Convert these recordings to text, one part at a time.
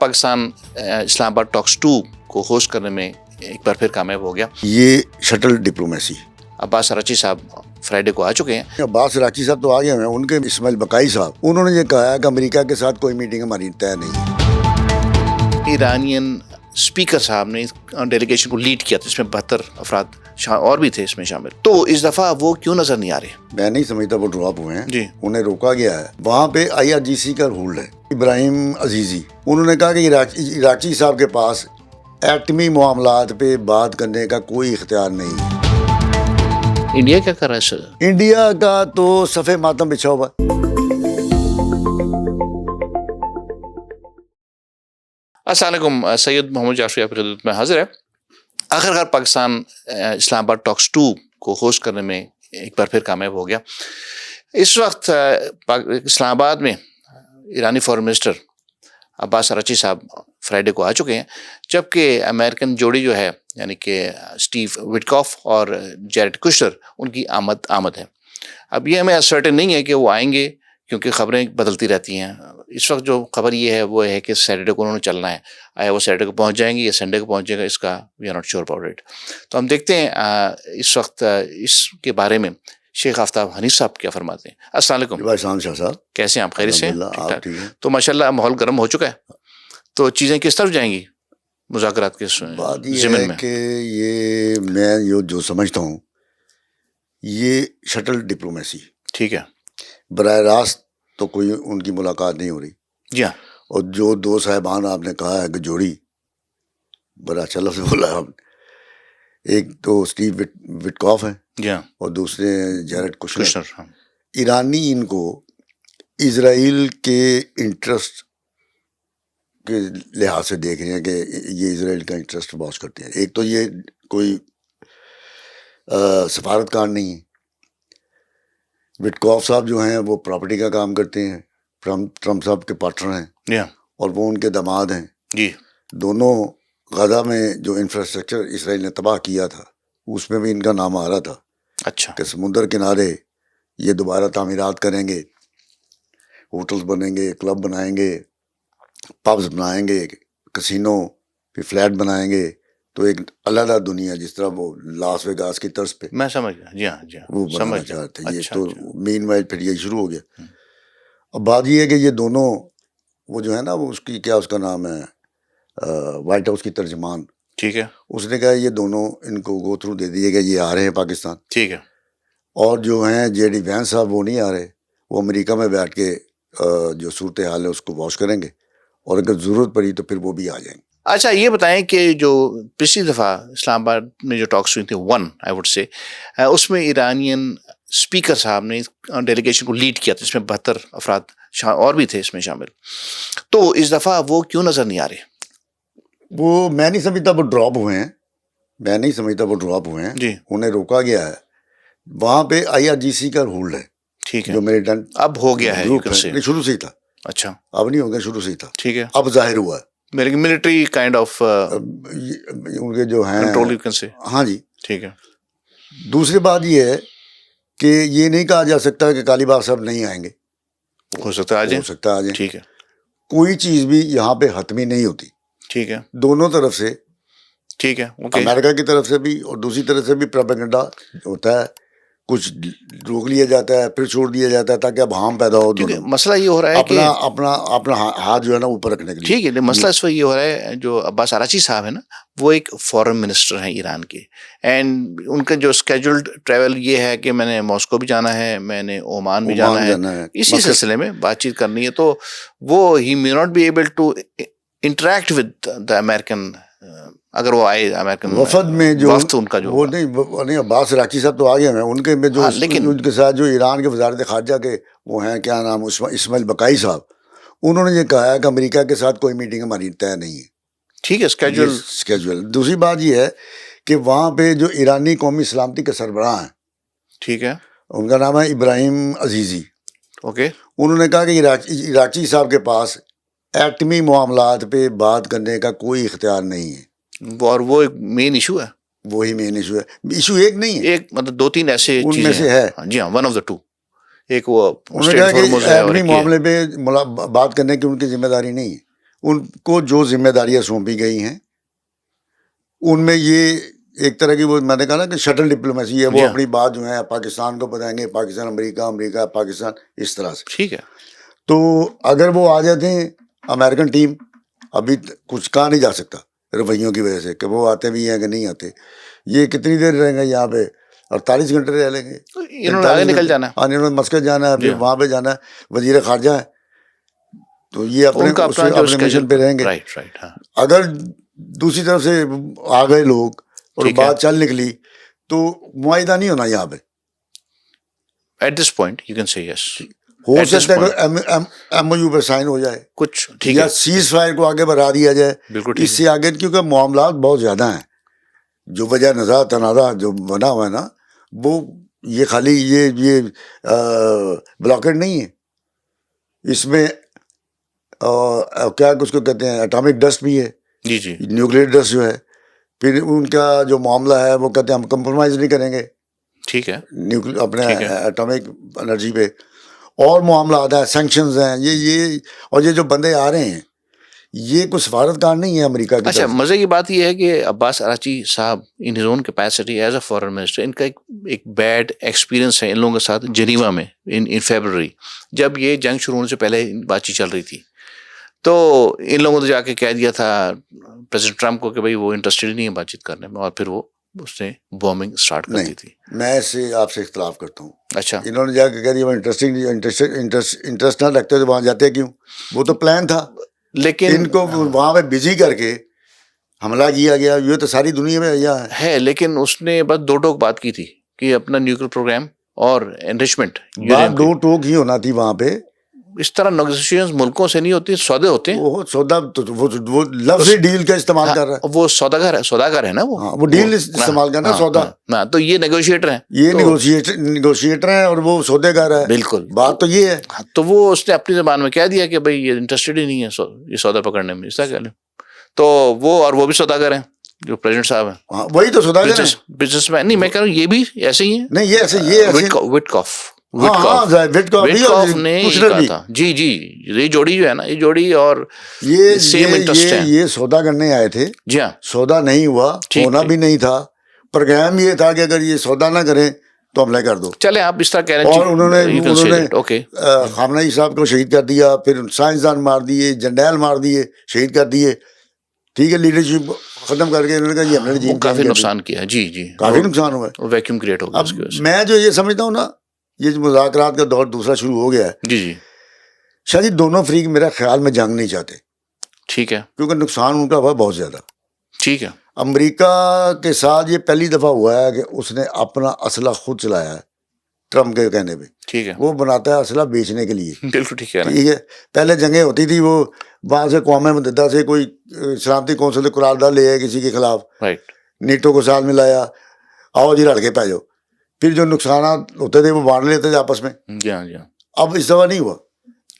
پاکستان اسلام آباد ٹاکس 2 کو ہوسٹ کرنے میں ایک بار پھر کامیاب ہو گیا. یہ شٹل ڈپلومیسی. عباس کراچی صاحب فرائیڈے کو آ چکے ہیں. عباس کراچی صاحب تو آ گئے ہیں. ان کے اسماعیل بقائی صاحب انہوں نے یہ کہا ہے کہ امریکہ کے ساتھ کوئی میٹنگ ہماری طے نہیں ہے. ایرانین اسپیکر صاحب نے ڈیلیگیشن کو لیڈ کیا تھا، اس میں 72 افراد اور بھی تھے اس میں شامل. تو اس دفعہ وہ کیوں نظر نہیں آ رہے؟ میں نہیں سمجھتا وہ ڈراپ ہوئے ہیں جی. انہیں روکا گیا ہے. وہاں پہ IRGC کا رول ہے. ابراہیم عزیزی انہوں نے کہا کہ عراقی صاحب کے پاس ایٹمی معاملات پہ بات کرنے کا کوئی اختیار نہیں ہے. انڈیا کیا کر رہا ہے سر؟ انڈیا کا تو صفحے ماتم بچھا ہوا. السلام علیکم. سید محمد جعفری آپ کی خدمت میں حاضر ہے. آخرکار پاکستان اسلام آباد ٹاکس 2 کو ہوسٹ کرنے میں ایک بار پھر کامیاب ہو گیا. اس وقت اسلام آباد میں ایرانی فارن منسٹر عباس کراچی صاحب فرائیڈے کو آ چکے ہیں، جبکہ امریکن جوڑی جو ہے یعنی کہ اسٹیو وٹکاف اور جیرڈ کشنر ان کی آمد ہے. اب یہ ہمیں سرٹن نہیں ہے کہ وہ آئیں گے، کیونکہ خبریں بدلتی رہتی ہیں. اس وقت جو خبر یہ ہے وہ ہے کہ سیٹرڈے کو انہوں نے چلنا ہے. آیا وہ سیٹرڈے کو پہنچ جائیں گے یا سنڈے کو پہنچ جائے گا، اس کا we are not sure about it. تو ہم دیکھتے ہیں اس وقت اس کے بارے میں شیخ آفتاب حنیف صاحب کیا فرماتے ہیں. السلام علیکم. شاہ صاحب کیسے ہیں آپ؟ خیریت سے؟ آپ ٹھیک ہیں؟ تو ماشاءاللہ ماحول گرم ہو چکا ہے، تو چیزیں کس طرف جائیں گی مذاکرات کے بات یہ ضمن ہے میں؟ کہ یہ میں جو سمجھتا ہوں یہ شٹل ڈپلومیسی. ٹھیک ہے. براہ راست تو کوئی ان کی ملاقات نہیں ہو رہی. جی ہاں. اور جو دو صاحبان آپ نے کہا ہے کہ جوڑی بڑا اچھا لفظ بولا آپ نے. ایک تو اسٹیو وٹکاف ہیں جی ہاں، اور دوسرے جیرڈ کشنر. ہاں. ایرانی ان کو اسرائیل کے انٹرسٹ کے لحاظ سے دیکھ رہے ہیں کہ یہ اسرائیل کا انٹرسٹ واچ کرتے ہیں. ایک تو یہ کوئی سفارتکار نہیں ہے. وٹکاف صاحب جو ہیں وہ پراپرٹی کا کام کرتے ہیں، ٹرمپ صاحب کے پارٹنر ہیں. جی ہاں. اور وہ ان کے داماد ہیں. جی. دونوں غزہ میں جو انفراسٹرکچر اسرائیل نے تباہ کیا تھا اس میں بھی ان کا نام آ رہا تھا. اچھا. کہ سمندر کنارے یہ دوبارہ تعمیرات کریں گے، ہوٹلز بنیں گے، کلب بنائیں گے، پبز بنائیں گے، کسینو، پھر فلیٹ بنائیں گے. تو ایک علیحدہ دنیا جس طرح وہ لاس ویگاس کی طرز پہ میں سمجھ گیا. جی ہاں جی ہاں، وہ بنانا سمجھ چاہتے گیا. ہیں. یہ اچھا، تو اچھا. مین وائل پھر یہ شروع ہو گیا. اب بات یہ ہے کہ یہ دونوں وہ جو ہے نا وہ اس کی کیا اس کا نام ہے وائٹ ہاؤس کی ترجمان، ٹھیک ہے. اس نے کہا یہ دونوں ان کو گو تھرو دے دیے کہ یہ آ رہے ہیں پاکستان. ٹھیک ہے. اور جو ہیں JD وینس صاحب وہ نہیں آ رہے، وہ امریکہ میں بیٹھ کے جو صورتحال ہے اس کو واچ کریں گے، اور اگر ضرورت پڑی تو پھر وہ بھی آ جائیں گے. اچھا یہ بتائیں کہ جو پچھلی دفعہ اسلام آباد میں جو ٹاکس ہوئی تھی آئی وڈ سے، اس میں ایرانین اسپیکر صاحب نے ڈیلیگیشن کو لیڈ کیا تھا، اس میں 72 افراد اور بھی تھے اس میں شامل. تو اس دفعہ وہ کیوں نظر نہیں آ رہے؟ وہ میں نہیں سمجھتا وہ ڈراپ ہوئے ہیں. جی. انہیں روکا گیا ہے. وہاں پہ IRGC کا رول ہے. ٹھیک ہے. جو ملیٹنٹ اب ہو گیا ہے شروع سے ہی تھا. اچھا. اب نہیں ہو گیا، شروع سے ہی تھا. ٹھیک ہے. اب ظاہر ہوا ہے ملٹری کائنڈ آف ان کے جو ہیں کنٹرول یو کین سے. ہاں جی. ٹھیک ہے. دوسری بات یہ ہے کہ یہ نہیں کہا جا سکتا کہ کالی باغ صاحب نہیں آئیں گے. ہو سکتا ہے آ جائیں. ٹھیک ہے. کوئی چیز بھی یہاں پہ حتمی نہیں ہوتی. ٹھیک ہے. دونوں طرف سے. ٹھیک ہے. امریکہ کی طرف سے بھی اور دوسری طرف سے بھی پروپیگنڈا ہوتا ہے. کچھ روک لیا جاتا ہے پھر چھوڑ دیا جاتا ہے تاکہ اب ہارم پیدا ہو. کیونکہ مسئلہ یہ ہو رہا ہے کہ اپنا ہاتھ جو ہے نا اوپر رکھنے کے لیے. ٹھیک ہے. مسئلہ اس وقت یہ ہو رہا ہے، جو عباس کراچی صاحب ہے نا، وہ ایک فارن منسٹر ہیں ایران کے، اینڈ ان کا جو اسکیجولڈ ٹریول یہ ہے کہ میں نے ماسکو بھی جانا ہے، میں نے عمان بھی جانا ہے، اسی سلسلے میں بات چیت کرنی ہے. تو وہ he may not be able to interact with the American. اگر وہ آئے امریکن وفد میں جو وفد ان کا جو وہ نہیں عباس کراچی صاحب تو آ گئے ہیں. ان کے میں جو ان کے ساتھ جو ایران کے وزارت خارجہ کے وہ ہیں، کیا نام، اسماعیل بقائی صاحب، انہوں نے یہ کہا ہے کہ امریکہ کے ساتھ کوئی میٹنگ ہماری طے نہیں ہے. ٹھیک ہے. اسکیجول. دوسری بات یہ ہے کہ وہاں پہ جو ایرانی قومی سلامتی کے سربراہ ہیں، ٹھیک ہے، ان کا نام ہے ابراہیم عزیزی. اوکے. انہوں نے کہا کہ عراقی صاحب کے پاس ایٹمی معاملات پہ بات کرنے کا کوئی اختیار نہیں ہے. اور وہ ایک مین ایشو ہے. وہی مین ایشو ہے. ایشو ایک نہیں ہے، ایک مطلب 2-3 ایسے ان میں سے ہے. جی ہاں، ون آف دا ٹو. ایک وہ انہوں نے کہا کہ ایٹمی معاملے پہ بات کرنے کی ان کی ذمہ داری نہیں ہے. ان کو جو ذمہ داریاں سونپی گئی ہیں ان میں یہ ایک طرح کی وہ میں نے کہا نا کہ شٹل ڈپلومیسی ہے, وہ اپنی بات جو ہے پاکستان کو بتائیں گے, پاکستان امریکہ, امریکہ پاکستان, اس طرح سے. ٹھیک ہے. تو اگر وہ آ جاتے ہیں امریکن ٹیم, ابھی کچھ کہا نہیں جا سکتا رویوں کی وجہ سے کہ وہ آتے بھی ہیں کہ نہیں آتے. یہ کتنی دیر رہیں گے یہاں پہ, 48 گھنٹے رہ لیں گے, انہوں نے آگے نکل جانا ہے, انہوں نے مسکت جانا ہے, پھر وہاں پہ جانا ہے, وزیر خارجہ ہے, تو یہ اپنے مشن پہ رہیں گے. اگر دوسری طرف سے آ گئے لوگ اور بات چل نکلی تو معاہدہ نہیں ہونا یہاں پہ. At this point you can say yes, ہو سکتا ہے کہ ایم او یو پہ سائن ہو جائے کچھ, یا سیز فائر کو آگے بڑھا دیا جائے. اس سے آگے کیونکہ معاملات بہت زیادہ ہیں, جو وجہ نزاع تنازع جو بنا ہوا ہے نا, وہ یہ خالی یہ بلاکیڈ نہیں ہے, اس میں کیا اس کو کہتے ہیں اٹامک ڈسٹ بھی ہے, جی جی, نیوکلیئر ڈسٹ جو ہے. پھر ان کا جو معاملہ ہے وہ کہتے ہیں ہم کمپرومائز نہیں کریں گے, ٹھیک ہے, اپنے اٹامک انرجی پہ. اور معاملات ہیں, سینکشنز ہیں, یہ اور یہ جو بندے آ رہے ہیں یہ کوئی سفارتکار نہیں ہے امریکہ کی. اچھا, مزے کی بات یہ ہے کہ Abbas Araghchi sahab in his own capacity as a foreign minister, ان کا ایک بیڈ ایکسپیرینس ہے ان لوگوں کے ساتھ جنیوا میں ان فیبرری, جب یہ جنگ شروع ہونے سے پہلے بات چیت چل رہی تھی. تو ان لوگوں نے جا کے کہہ دیا تھا پریزیڈنٹ ٹرمپ کو کہ بھائی وہ انٹرسٹیڈ نہیں ہے بات چیت کرنے میں, اور پھر وہ اس نے بومبنگ اسٹارٹ کر دی تھی. میں اس سے آپ سے اختلاف کرتا ہوں. اچھا, انہوں نے جا کے کہہ دیا وہ انٹرسٹ نہ رکھتے تو وہاں جاتے کیوں؟ وہ تو پلان تھا, لیکن ان کو وہاں پہ بزی کر کے حملہ کیا گیا. یہ تو ساری دنیا میں ہے, لیکن اس نے بس دو ٹوک بات کی تھی کہ اپنا نیوکلیر پروگرام اور انریچمنٹ, بات دو ٹوک ہی ہونا تھی وہاں پہ. اس طرح نیگوشیشن ملکوں سے نہیں ہوتی, سودے ہوتے ہیں. وہ سودا وہ لفظ ڈیل کا استعمال کر رہا ہے, وہ سوداگر ہے نا, وہ ڈیل استعمال کرنا, سودا. تو یہ نیگوشیٹر ہیں, یہ نیگوشیٹر ہیں اور وہ سودے گر ہے. بالکل, بات تو یہ ہے. تو وہ اس نے اپنی زبان میں کہہ دیا کہ بھائی یہ انٹرسٹیڈ ہی نہیں ہے یہ سودا پکڑنے میں, اس طرح کہہ لیں. تو وہ اور وہ بھی سوداگر ہیں جو پریزیڈنٹ صاحب ہیں, وہی تو سوداگر ہیں, بزنس مین. نہیں, میں کہہ رہا ہوں یہ بھی ایسے ہی ہیں. نہیں, یہ ایسے وٹکاف نے کہا تھا. جی جی, یہ جوڑی جو ہے نا, یہ جوڑی اور سیم انٹرسٹ ہے. یہ سودا کرنے آئے تھے. جی ہاں, سودا نہیں ہوا, ہونا بھی نہیں تھا. پروگرام یہ تھا کہ اگر یہ سودا نہ کریں تو حملہ کر دو. چلے آپ اس طرح کہہ رہے ہیں. اور انہوں نے خامنہ صاحب کو شہید کر دیا, پھر سائنسدان مار دیے, جنرل مار دیے, شہید کر دیے. ٹھیک ہے, لیڈرشپ ختم کر کے انہوں نے کہا یہ ہم نے کافی نقصان کیا. جی جی, کافی نقصان ہوا ہے, ویکیوم کریٹ ہو گیا. اب میں جو یہ سمجھتا ہوں نا, یہ جو مذاکرات کا دور دوسرا شروع ہو گیا ہے. جی جی, شاید یہ دونوں فریق میرا خیال میں جنگ نہیں چاہتے. ٹھیک ہے, کیونکہ نقصان ان کا ہوا بہت زیادہ. ٹھیک ہے. امریکہ کے ساتھ یہ پہلی دفعہ ہوا ہے کہ اس نے اپنا اسلحہ خود چلایا ہے, ٹرمپ کے کہنے پہ. ٹھیک ہے, وہ بناتا ہے اسلحہ بیچنے کے لیے. بالکل ٹھیک ہے. ٹھیک ہے, پہلے جنگیں ہوتی تھی, وہ وہاں سے اقوام متحدہ سے کوئی سلامتی کونسل سے قرارداد لے آئے کسی کے خلاف, رائٹ, نیٹو کو ساتھ ملایا, آؤ جی لڑ کے پہ جاؤ. پھر جو نقصانات ہوتے تھے وہ بانٹ لیتے تھے آپس میں. جی ہاں, جی ہاں. اب اس دفعہ نہیں ہوا,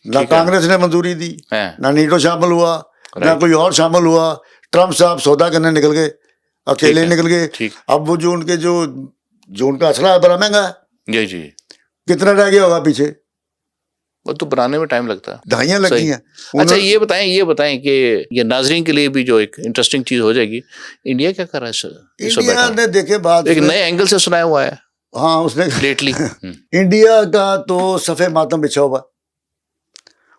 نہ کانگریس نے منظوری دی, نہ نیٹو شامل ہوا, نہ کوئی اور شامل ہوا. ٹرمپ صاحب سودا کرنے نکل گئے, اکیلے نکل گئے. اب وہ جو ان کے جو ان کا اسلحہ ہے بڑا مہنگا ہے. جی جی, کتنا رہ گیا ہوگا پیچھے, وہ تو بنانے میں ٹائم لگتا ہے, دہائیاں لگتی ہیں. اچھا, یہ بتائیں کہ یہ ناظرین کے لیے بھی جو ایک انٹرسٹنگ چیز ہو جائے گی, انڈیا کیا کر رہا ہے؟ انڈیا نے دیکھے بات ایک نئے اینگل سے سنایا ہوا ہے. ہاں, اس نے لیٹلی انڈیا کا تو صفحہ ماتم بچھا ہوا,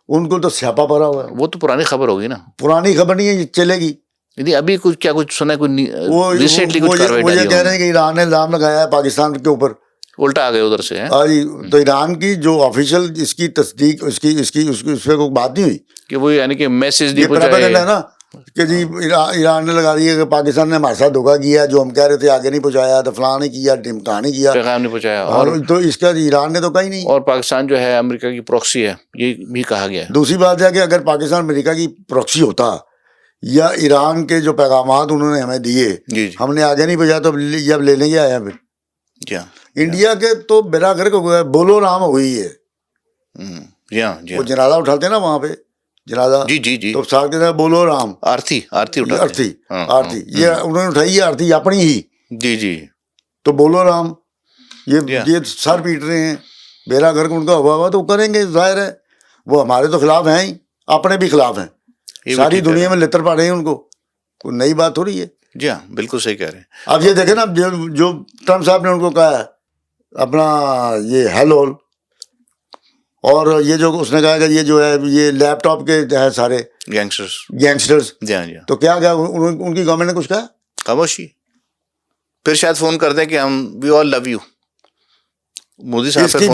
ان کو تو سیاپا پڑا ہوا ہے. وہ تو پرانی خبر ہوگی نا, پرانی خبر نہیں ہے, چلے گی. ابھی کچھ سنا ہے, ریسنٹلی وہ یہ کہہ رہے ہیں کہ ایران نے الزام لگایا ہے پاکستان کے اوپر, الٹا آ گئے ادھر سے. تو ایران کی جو آفیشیل اس کی تصدیق اس پہ کوئی بات نہیں ہوئی کہ وہ یعنی کہ میسج نہیں پہنچایا ہے نا کہ جی ایران نے لگا دیا کہ پاکستان نے ہمارے ساتھ دھوکہ کیا, جو ہم کہہ رہے تھے آگے نہیں پہنچایا, تو فلاں نہیں کیا, ٹمکا نہیں کیا, پیغام نہیں پہنچایا. اور تو اس کا ایران نے تو کہیں نہیں. اور پاکستان جو ہے امریکہ کی پروکسی ہے, یہ بھی کہا گیا ہے. دوسری بات ہے کہ اگر پاکستان امریکہ کی پروکسی ہوتا یا ایران کے جو پیغامات انہوں نے ہمیں دیے ہم نے آگے نہیں پہنچایا, تو اب لے لیں گے آیا پھر. انڈیا کے تو بیرا گھر کو بولو رام ہو گئی ہے. وہ جنازہ اٹھاتے ہیں نا وہاں پہ, جنازہ جی تو ساتھ کے ساتھ بولو رام, آرتی یہ انہوں نے اٹھائی ہے, آرتی اپنی ہی. جی, تو بولو رام, یہ سر پیٹ رہے ہیں. بیرا گھر کو ان کا ہوا تو کریں گے, ظاہر ہے وہ ہمارے تو خلاف ہیں ہی, اپنے بھی خلاف ہیں. ساری دنیا میں لتر پا رہے ہیں ان کو، کوئی نئی بات ہو رہی ہے. جی ہاں بالکل صحیح کہہ رہے ہیں. اب یہ دیکھیں نا، جو ٹرمپ صاحب نے ان کو کہا ہے اپنا یہ ہیل ہول، اور یہ جو اس نے کہا کہ یہ جو ہے یہ لیپ ٹاپ کے ہے سارے گینگسٹرز. جی ہاں جی ہاں. تو کیا ان کی گورنمنٹ نے کچھ کہا؟ خاموشی. پھر شاید فون کر دیں کہ ہم وی آل لو یو. مودی صاحب اس کی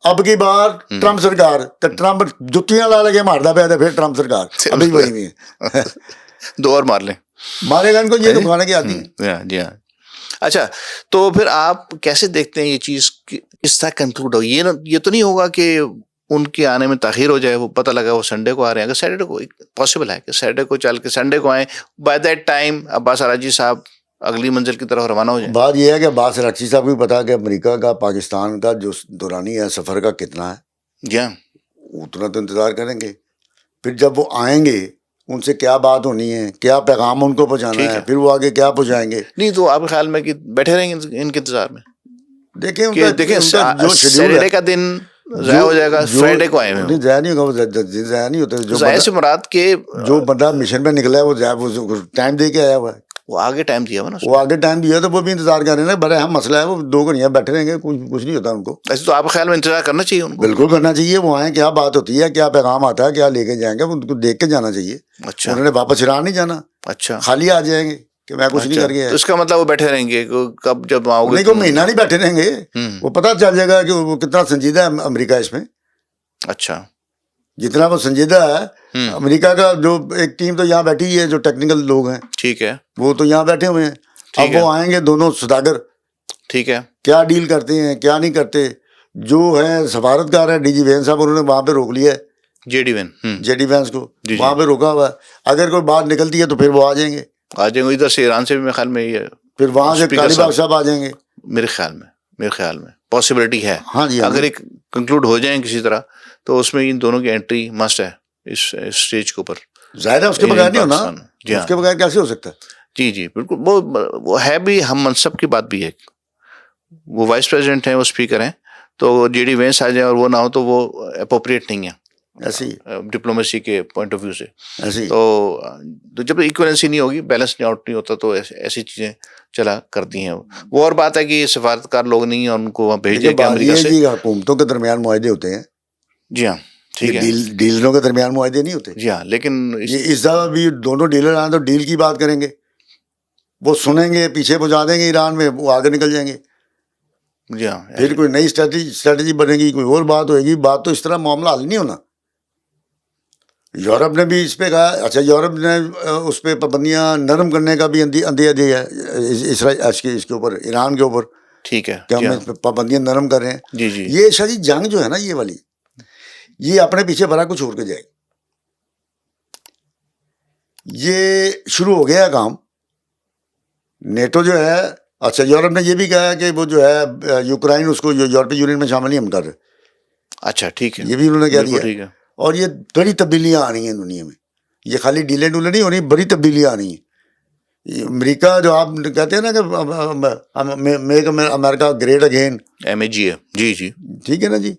اب کی بار ٹرمپ سرکار، ٹرمپ جتیاں لا لگے مارتا پیا تھا، پھر ٹرمپ سرکار ابھی وہی نہیں ہے. 2 اور مار لیں، مارے گا ان کو، یہ تو کھانے کی آتی ہے. جی ہاں. اچھا تو پھر آپ کیسے دیکھتے ہیں یہ چیز کس طرح کنکلوڈ ہو؟ یہ تو نہیں ہوگا کہ ان کے آنے میں تاخیر ہو جائے، وہ پتہ لگا وہ سنڈے کو آ رہے ہیں، اگر سیٹرڈے کو پاسبل ہے کہ سیٹرڈے کو چل کے سنڈے کو آئیں، بائی دیٹ ٹائم عباس اراجی صاحب اگلی منزل کی طرف روانہ ہو جائیں. بات یہ ہے کہ عباس اراجی صاحب کو پتا کہ امریکہ کا پاکستان کا جو دورانی ہے سفر کا کتنا ہے. جی ہاں. اتنا تو انتظار کریں گے. پھر جب وہ آئیں گے ان سے کیا بات ہونی ہے، کیا پیغام ان کو پہنچانا ہے، پھر وہ آگے کیا پہنچائیں گے. نہیں تو آپ کے خیال میں کہ بیٹھے رہیں گے ان کے انتظار میں؟ دیکھیں ان کا جو شیڈیول سیٹرڈے کا دن ضائع ہو جائے گا، فرائیڈے کو آئے ہوئے. ضائع نہیں ہوگا، ضائع نہیں ہوتا. ضائع سے مراد کے جو بندہ مشن پہ نکلا ہے وہ ٹائم دے کے آیا ہوا ہے، وہ آگے ٹائم دیا ہوا نا، وہ آگے ٹائم دیا تو وہ بھی انتظار کر رہے ہیں. بڑا اہم مسئلہ ہے، وہ 2 گھنٹے بیٹھے رہیں گے، کچھ نہیں ہوتا ان کو. ایسے تو آپ کے خیال میں انتظار کرنا چاہیے ان کو؟ بالکل کرنا چاہیے. وہ آئیں، کیا بات ہوتی ہے، کیا پیغام آتا ہے، کیا لے کے جائیں گے، ان کو دیکھ کے جانا چاہیے. اچھا. انہوں نے واپس ایران نہیں جانا. اچھا. خالی آ جائیں گے کہ میں کچھ نہیں کر گیا. تو اس کا مطلب وہ بیٹھے رہیں گے کب جب آؤ گے؟ نہیں کوئی مہینہ نہیں بیٹھے رہیں گے، وہ پتہ چل جائے گا کہ وہ کتنا سنجیدہ ہے امریکہ اس میں. اچھا. جتنا وہ سنجیدہ ہے امریکہ کا، جو ایک ٹیم تو یہاں بیٹھی ہے جو ٹیکنیکل لوگ ہیں، ٹھیک ہے، وہ تو یہاں بیٹھے ہوئے ہیں. اب وہ آئیں گے دونوں سوداگر، ٹھیک ہے، کیا ڈیل کرتے ہیں کیا نہیں کرتے. جو ہے سفارتکار ہے ڈی جی وینس صاحب، انہوں نے وہاں پہ روک لیا ہے، جے ڈی وینس کو وہاں پہ روکا ہوا ہے. اگر کوئی بات نکلتی ہے تو پھر وہ آ جائیں گے ادھر سے ایران سے بھی میرے خیال میں یہ، پھر وہاں سے قاری باغ صاحب آ جائیں گے. میرے خیال میں پاسبلٹی ہے. ہاں جی. اگر ایک کنکلوڈ ہو جائیں کسی طرح تو اس میں ان دونوں کی انٹری مسٹ ہے اس اسٹیج کے اوپر. ظاہر ہے اس کے بغیر نہیں ہونا، اس کے بغیر کیسے ہو سکتا ہے. جی بالکل. وہ ہے بھی ہم منصب کی بات بھی ہے. وہ وائس پریزیڈنٹ ہیں، وہ اسپیکر ہیں، تو جے ڈی وینس آ جائیں اور وہ نہ ہو تو وہ اپروپریٹ نہیں ہے ایسی ڈپلومیسی کے پوائنٹ آف ویو سے. ایسی تو جب ایکویلنسی نہیں ہوگی، بیلنس نہیں آؤٹ نہیں ہوتا، تو ایسی چیزیں چلا کرتی ہیں. وہ اور بات ہے کہ یہ سفارتکار لوگ نہیں ہیں اور ان کو وہاں بھیج دیا گیا امریکہ سے. جی حکومتوں کے درمیان معاہدے ہوتے ہیں. جی ہاں ٹھیک ہے. ڈیلروں کے درمیان معاہدے نہیں ہوتے. جی ہاں لیکن اس دفعہ بھی دونوں ڈیلر آئیں تو ڈیل کی بات کریں گے، وہ سنیں گے، پیچھے پہنچا دیں گے ایران میں، وہ آگے نکل جائیں گے. جی ہاں. پھر کوئی نئی اسٹریٹجی بنے گی، کوئی اور بات ہوئے گی. بات تو اس طرح معاملہ حل نہیں ہونا. یورپ نے بھی اس پہ کہا، اچھا یورپ نے اس پہ پابندیاں نرم کرنے کا بھی اندیا دیا ہے اس کے اوپر، ایران کے اوپر. ٹھیک ہے کہ ہم پابندیاں نرم کر رہے ہیں. جی یہ شاید جنگ جو ہے نا یہ والی، یہ اپنے پیچھے بڑا کچھ چھوڑ کے جائے گی. یہ شروع ہو گیا کام. نیٹو جو ہے، اچھا یورپ نے یہ بھی کہا ہے کہ وہ جو ہے یوکرائن، اس کو یورپی یونین میں شامل نہیں ہم کر رہے. اچھا ٹھیک ہے، یہ بھی انہوں نے کہہ دیا. ٹھیک ہے. اور یہ بڑی تبدیلیاں آ رہی ہیں دنیا میں. یہ خالی ڈیلے ڈولے نہیں ہو رہی، بڑی تبدیلیاں آ رہی ہیں. امریکہ جو آپ کہتے ہیں نا کہ میک امریکہ گریٹ اگین، MAGA، جی ٹھیک ہے نا جی،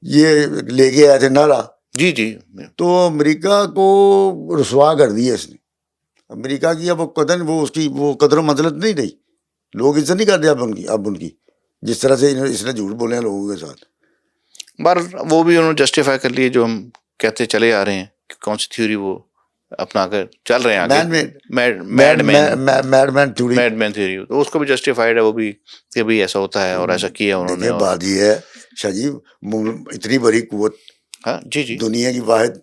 یہ لے کے آئے تھے نعرہ. جی تو امریکہ کو رسوا کر دیا اس نے. امریکہ کی اب وہ قدر و منزلت نہیں رہی. لوگ عزت نہیں کرتے اب ان کی جس طرح سے اس نے جھوٹ بولے ہیں لوگوں کے ساتھ. بار وہ بھی انہوں نے جسٹیفائی کر لیے جو ہم کہتے چلے آ رہے ہیں کہ کون سی تھیوری وہ اپنا کر چل رہے ہیں آگے، میڈ مین تھیوری. تو اس کو بھی جسٹیفائڈ ہے وہ بھی کہ بھائی ایسا ہوتا ہے اور ایسا کیا انہوں نے. بات یہ ہے شاہ جی، اتنی بڑی قوت، جی دنیا کی واحد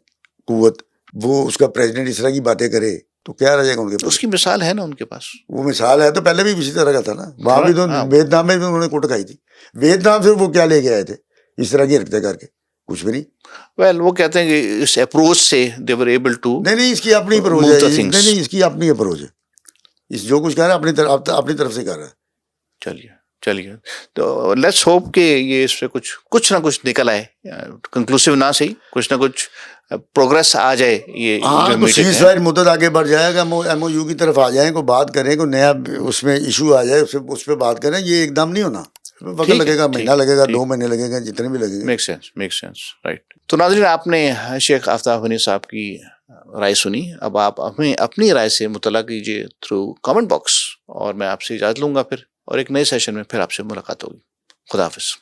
قوت، وہ اس کا پریزیڈنٹ اس طرح کی باتیں کرے تو کیا رہ جائے گا ان کے پاس. اس کی مثال ہے نا ان کے پاس. وہ مثال ہے تو پہلے بھی اسی طرح کا تھا نا. وہاں بھی تو ویتنام میں بھی انہوں نے کوٹ کھائی تھی. ویتنام سے وہ کیا لے کے آئے تھے اس طرح کی حرکتیں کر کے؟ کچھ بھی نہیں. وہ کہتے ہیں کہ اس اپروچ سے they were able to نہیں اس کی اپنی اپروچ ہے. نہیں اس کی اپنی اپروچ ہے. اس جو کچھ کہہ رہا ہے اپنی طرف سے کر رہا ہے. چلیے تو لیٹس ہوپ کہ یہ اس پہ کچھ نہ کچھ نکل آئے. کنکلوسیو نہ صحیح، کچھ نہ کچھ پروگرس آ جائے. یہ سیز فائر مدت آگے بڑھ جائے گا، MOU کی طرف آ جائیں، کوئی بات کریں، کوئی نیا اس میں ایشو آ جائے، اس پہ بات کریں. یہ ایک دم نہیں ہونا. وقت لگے گا، مہینہ لگے گا، 2 مہینے لگے گا، جتنے بھی لگے گا. Make sense right. تو ناظرین، آپ نے شیخ آفتاب غنی صاحب کی رائے سنی. اب آپ ہمیں اپنی رائے سے مطلع کیجیے تھرو کامنٹ باکس, اور میں آپ سے اجازت لوں گا پھر, اور ایک نئے سیشن میں پھر آپ سے ملاقات ہوگی. خدا حافظ.